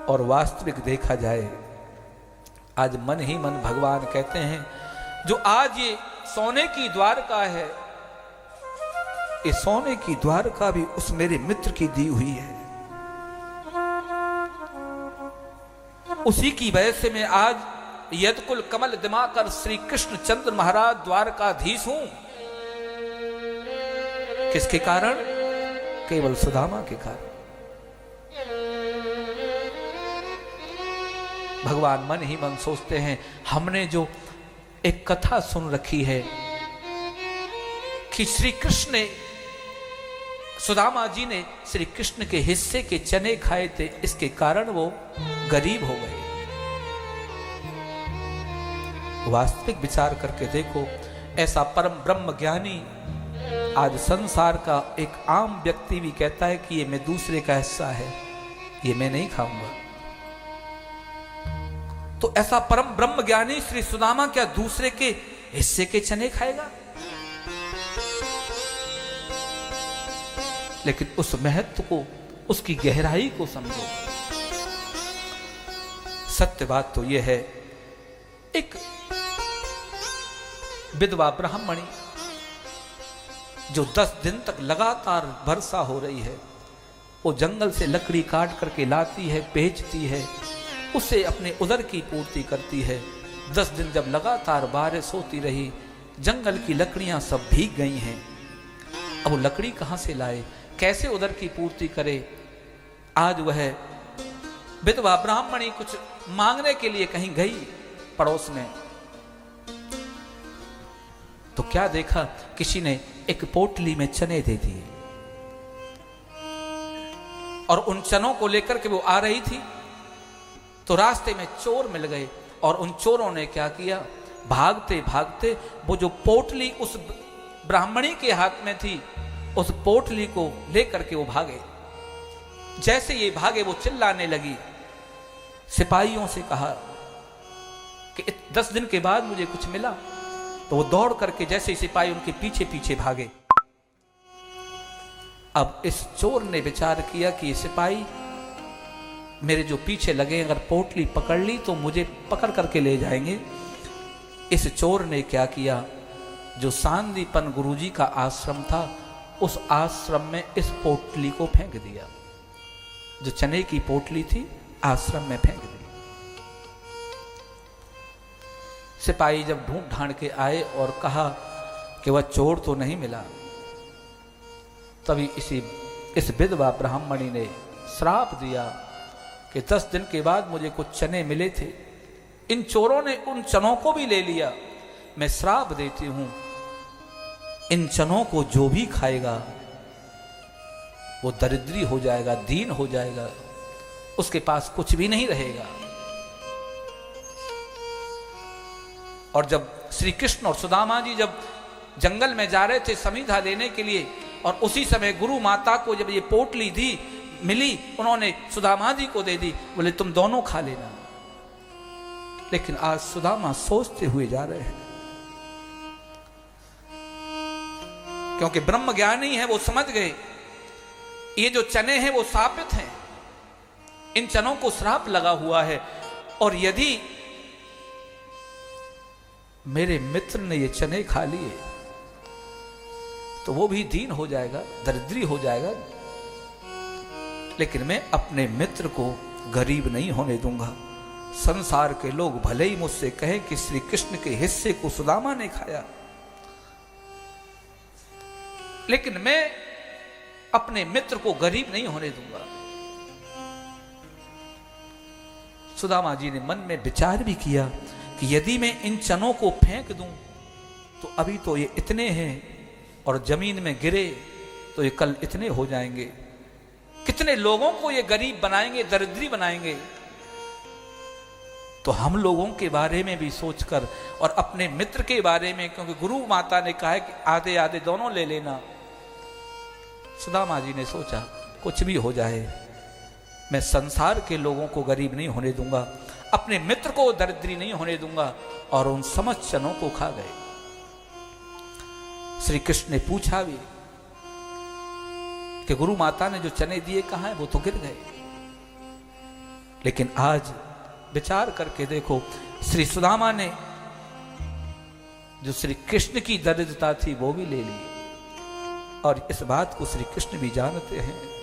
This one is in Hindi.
और वास्तविक देखा जाए, आज मन ही मन भगवान कहते हैं जो आज ये सोने की द्वारका है, ये सोने की द्वारका भी उस मेरे मित्र की दी हुई है। उसी की वजह से मैं आज यदकुल कमल दिमाकर श्री कृष्ण चंद्र महाराज द्वारकाधीश हूं। किसके कारण? केवल सुदामा के कारण। भगवान मन ही मन सोचते हैं, हमने जो एक कथा सुन रखी है कि श्री कृष्ण ने, सुदामा जी ने श्री कृष्ण के हिस्से के चने खाए थे, इसके कारण वो गरीब हो गए। वास्तविक विचार करके देखो, ऐसा परम ब्रह्म ज्ञानी आज संसार का एक आम व्यक्ति भी कहता है कि ये मैं दूसरे का हिस्सा है, ये मैं नहीं खाऊंगा। तो ऐसा परम ब्रह्म ज्ञानी श्री सुदामा क्या दूसरे के हिस्से के चने खाएगा? लेकिन उस महत्व को, उसकी गहराई को समझो। सत्य बात तो यह है, एक विधवा ब्राह्मणी जो 10 दिन तक लगातार वर्षा हो रही है, वो जंगल से लकड़ी काट करके लाती है, बेचती है, उससे अपने उदर की पूर्ति करती है। 10 दिन जब लगातार बारिश होती रही, जंगल की लकड़ियां सब भीग गई हैं। अब वो लकड़ी कहां से लाए, कैसे उदर की पूर्ति करे? आज वह विधवा ब्राह्मणी कुछ मांगने के लिए कहीं गई पड़ोस में, तो क्या देखा, किसी ने एक पोटली में चने दे दिए और उन चनों को लेकर के वो आ रही थी, तो रास्ते में चोर मिल गए और उन चोरों ने क्या किया, भागते भागते वो जो पोटली उस ब्राह्मणी के हाथ में थी, उस पोटली को लेकर के वो भागे। जैसे ये भागे वो चिल्लाने लगी, सिपाहियों से कहा कि 10 दिन के बाद मुझे कुछ मिला। तो वो दौड़ करके जैसे सिपाही उनके पीछे पीछे भागे। अब इस चोर ने विचार किया कि ये सिपाही मेरे जो पीछे लगे, अगर पोटली पकड़ ली तो मुझे पकड़ करके ले जाएंगे। इस चोर ने क्या किया, जो सांदीपन गुरुजी का आश्रम था, उस आश्रम में इस पोटली को फेंक दिया। जो चने की पोटली थी, आश्रम में फेंक दी। सिपाही जब ढूंढ ढांड के आए और कहा कि वह चोर तो नहीं मिला, तभी इस विधवा ब्राह्मणी ने श्राप दिया कि 10 दिन के बाद मुझे कुछ चने मिले थे, इन चोरों ने उन चनों को भी ले लिया। मैं श्राप देती हूं, इन चनों को जो भी खाएगा वो दरिद्री हो जाएगा, दीन हो जाएगा, उसके पास कुछ भी नहीं रहेगा। और जब श्री कृष्ण और सुदामा जी जब जंगल में जा रहे थे समीधा लेने के लिए, और उसी समय गुरु माता को जब ये पोटली दी मिली, उन्होंने सुदामा जी को दे दी, बोले तुम दोनों खा लेना। लेकिन आज सुदामा सोचते हुए जा रहे हैं, क्योंकि ब्रह्म ज्ञानी है, वो समझ गए ये जो चने हैं वो शापित हैं, इन चनों को श्राप लगा हुआ है, और यदि मेरे मित्र ने ये चने खा लिए तो वो भी दीन हो जाएगा, दरिद्री हो जाएगा। लेकिन मैं अपने मित्र को गरीब नहीं होने दूंगा। संसार के लोग भले ही मुझसे कहें कि श्री कृष्ण के हिस्से को सुदामा ने खाया, लेकिन मैं अपने मित्र को गरीब नहीं होने दूंगा। सुदामा जी ने मन में विचार भी किया कि यदि मैं इन चनों को फेंक दूं तो अभी तो ये इतने हैं, और जमीन में गिरे तो ये कल इतने हो जाएंगे। कितने लोगों को ये गरीब बनाएंगे, दरिद्री बनाएंगे। तो हम लोगों के बारे में भी सोचकर और अपने मित्र के बारे में, क्योंकि गुरु माता ने कहा है कि आधे आधे दोनों ले लेना, सुदामा जी ने सोचा कुछ भी हो जाए मैं संसार के लोगों को गरीब नहीं होने दूंगा, अपने मित्र को दरिद्री नहीं होने दूंगा, और उन समस्त चनों को खा गए। श्री कृष्ण ने पूछा भी कि गुरु माता ने जो चने दिए कहां है, वो तो गिर गए। लेकिन आज विचार करके देखो, श्री सुदामा ने जो श्री कृष्ण की दरिद्रता थी वो भी ले ली, और इस बात को श्री कृष्ण भी जानते हैं।